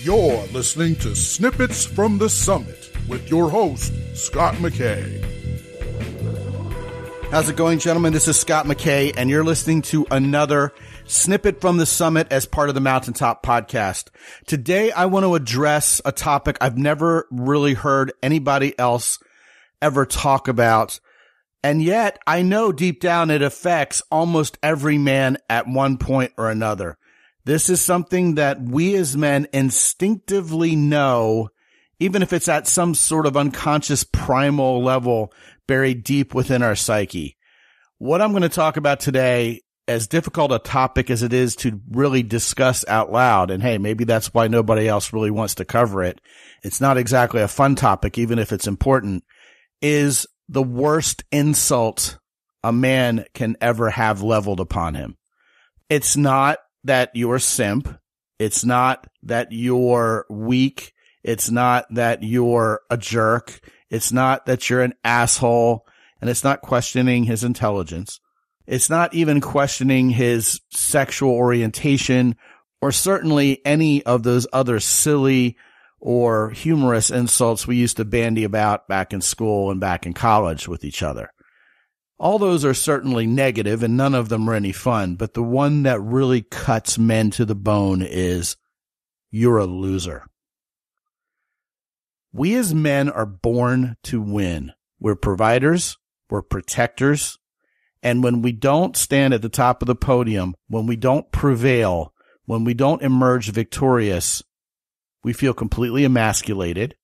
You're listening to Snippets from the Summit with your host, Scott McKay. How's it going, gentlemen? This is Scott McKay, and you're listening to another Snippet from the Summit as part of the Mountaintop Podcast. Today, I want to address a topic I've never really heard anybody else ever talk about, and yet I know deep down it affects almost every man at one point or another. This is something that we as men instinctively know, even if it's at some sort of unconscious primal level buried deep within our psyche. What I'm going to talk about today, as difficult a topic as it is to really discuss out loud, and hey, maybe that's why nobody else really wants to cover it. It's not exactly a fun topic, even if it's important, is the worst insult a man can ever have leveled upon him. It's not that you're a simp. It's not that you're weak. It's not that you're a jerk. It's not that you're an asshole. And it's not questioning his intelligence. It's not even questioning his sexual orientation or certainly any of those other silly or humorous insults we used to bandy about back in school and back in college with each other. All those are certainly negative, and none of them are any fun, but the one that really cuts men to the bone is, you're a loser. We as men are born to win. We're providers, we're protectors, and when we don't stand at the top of the podium, when we don't prevail, when we don't emerge victorious, we feel completely emasculated.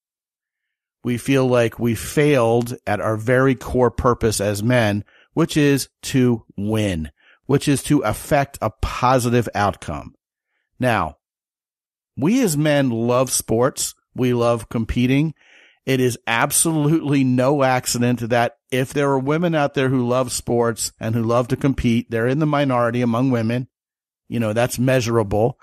We feel like we failed at our very core purpose as men, which is to win, which is to affect a positive outcome. Now, we as men love sports. We love competing. It is absolutely no accident that if there are women out there who love sports and who love to compete, they're in the minority among women. You know, that's measurable.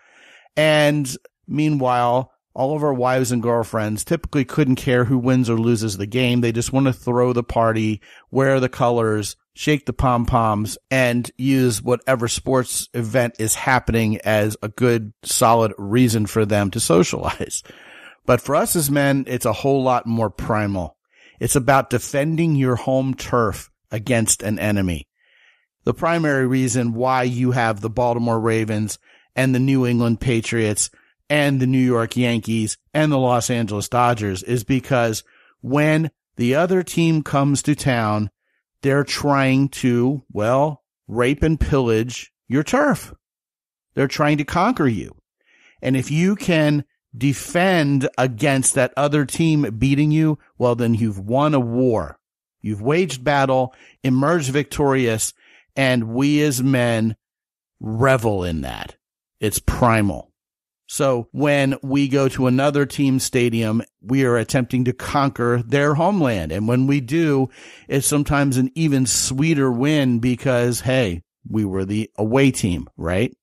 And meanwhile, all of our wives and girlfriends typically couldn't care who wins or loses the game. They just want to throw the party, wear the colors, shake the pom-poms, and use whatever sports event is happening as a good, solid reason for them to socialize. But for us as men, it's a whole lot more primal. It's about defending your home turf against an enemy. The primary reason why you have the Baltimore Ravens and the New England Patriots and the New York Yankees and the Los Angeles Dodgers is because when the other team comes to town, they're trying to, well, rape and pillage your turf. They're trying to conquer you. And if you can defend against that other team beating you, well, then you've won a war. You've waged battle, emerged victorious, and we as men revel in that. It's primal. So when we go to another team's stadium, we are attempting to conquer their homeland. And when we do, it's sometimes an even sweeter win because, hey, we were the away team, right?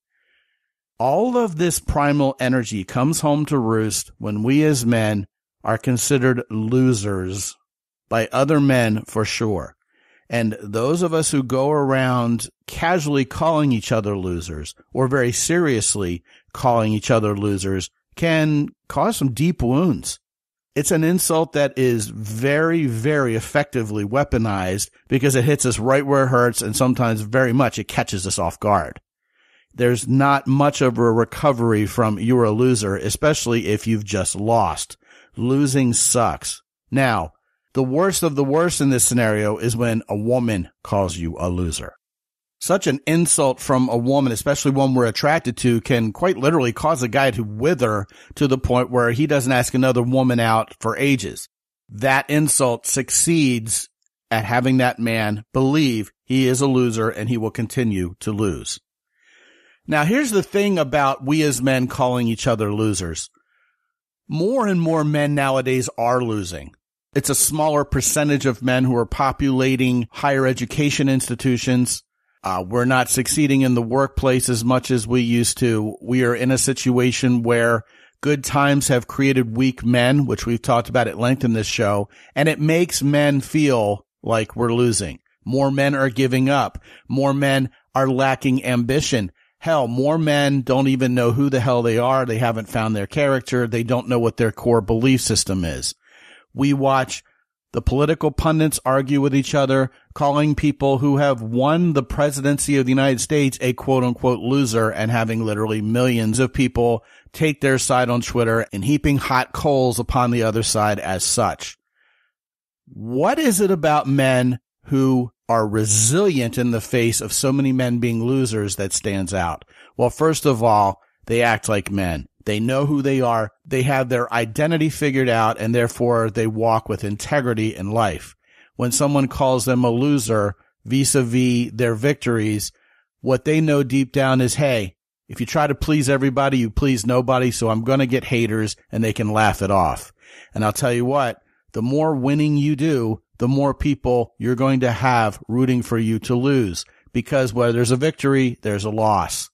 All of this primal energy comes home to roost when we as men are considered losers by other men for sure. And those of us who go around casually calling each other losers or very seriously calling each other losers can cause some deep wounds. It's an insult that is very, very effectively weaponized because it hits us right where it hurts, and sometimes very much it catches us off guard. There's not much of a recovery from you're a loser, especially if you've just lost. Losing sucks. Now, the worst of the worst in this scenario is when a woman calls you a loser. Such an insult from a woman, especially one we're attracted to, can quite literally cause a guy to wither to the point where he doesn't ask another woman out for ages. That insult succeeds at having that man believe he is a loser and he will continue to lose. Now, here's the thing about we as men calling each other losers. More and more men nowadays are losing. It's a smaller percentage of men who are populating higher education institutions. We're not succeeding in the workplace as much as we used to. We are in a situation where good times have created weak men, which we've talked about at length in this show, and it makes men feel like we're losing. More men are giving up. More men are lacking ambition. Hell, more men don't even know who the hell they are. They haven't found their character. They don't know what their core belief system is. We watch the political pundits argue with each other, calling people who have won the presidency of the United States a quote-unquote loser, and having literally millions of people take their side on Twitter and heaping hot coals upon the other side as such. What is it about men who are resilient in the face of so many men being losers that stands out? Well, first of all, they act like men. They know who they are. They have their identity figured out, and therefore they walk with integrity in life. When someone calls them a loser vis-a-vis their victories, what they know deep down is, hey, if you try to please everybody, you please nobody, so I'm going to get haters, and they can laugh it off. And I'll tell you what, the more winning you do, the more people you're going to have rooting for you to lose, because where there's a victory, there's a loss.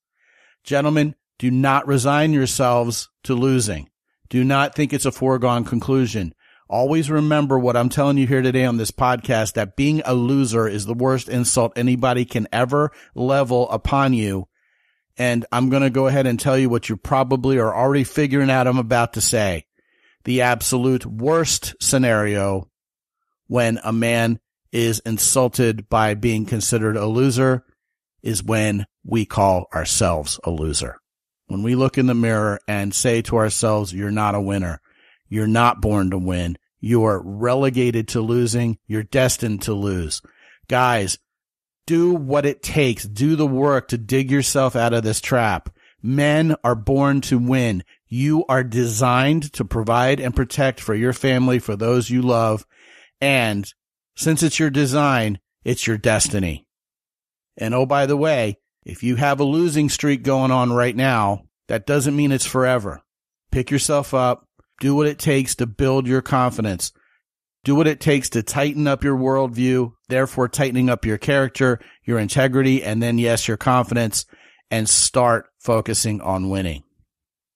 Gentlemen, do not resign yourselves to losing. Do not think it's a foregone conclusion. Always remember what I'm telling you here today on this podcast, that being a loser is the worst insult anybody can ever level upon you. And I'm going to go ahead and tell you what you probably are already figuring out I'm about to say. The absolute worst scenario when a man is insulted by being considered a loser is when we call ourselves a loser. When we look in the mirror and say to ourselves, you're not a winner. You're not born to win. You are relegated to losing. You're destined to lose. Guys, do what it takes. Do the work to dig yourself out of this trap. Men are born to win. You are designed to provide and protect for your family, for those you love. And since it's your design, it's your destiny. And oh, by the way, if you have a losing streak going on right now, that doesn't mean it's forever. Pick yourself up. Do what it takes to build your confidence. Do what it takes to tighten up your worldview, therefore tightening up your character, your integrity, and then, yes, your confidence, and start focusing on winning.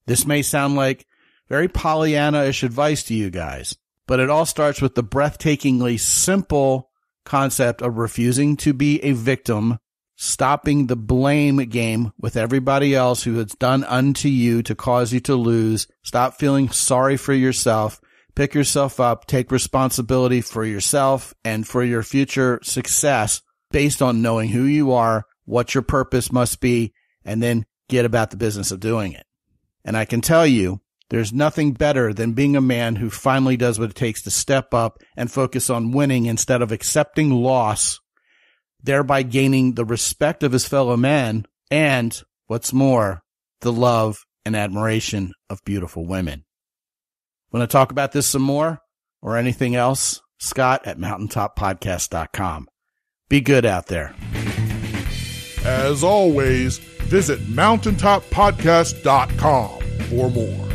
This may sound like very Pollyanna-ish advice to you guys, but it all starts with the breathtakingly simple concept of refusing to be a victim, stopping the blame game with everybody else who has done unto you to cause you to lose. Stop feeling sorry for yourself. Pick yourself up. Take responsibility for yourself and for your future success based on knowing who you are, what your purpose must be, and then get about the business of doing it. And I can tell you, there's nothing better than being a man who finally does what it takes to step up and focus on winning instead of accepting loss, thereby gaining the respect of his fellow men and, what's more, the love and admiration of beautiful women. Want to talk about this some more or anything else? Scot at mountaintoppodcast.com. Be good out there. As always, visit mountaintoppodcast.com for more.